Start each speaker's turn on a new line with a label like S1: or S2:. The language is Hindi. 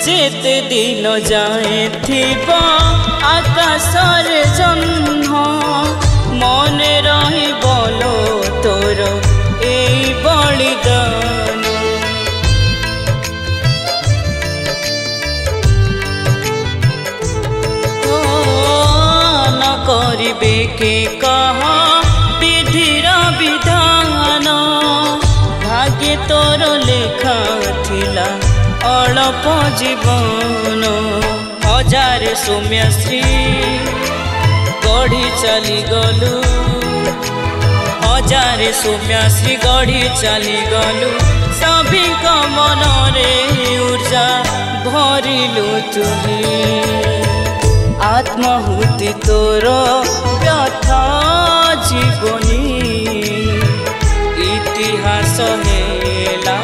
S1: जेते दिन जाए थिबा आकाशर जन्म मने रही बोलो तोर ए बलिदान न करिबे के कह विधिर विधान भाग्य तोर लेखा थिला अल्प जीवन हजार सौम्यश्री गढ़ी चली गलु हजार सौम्यश्री गढ़ी चली गलु सभी मन रे ऊर्जा भरिलु तुही आत्माहुति तोर व्यथा जीवनी इतिहास हेला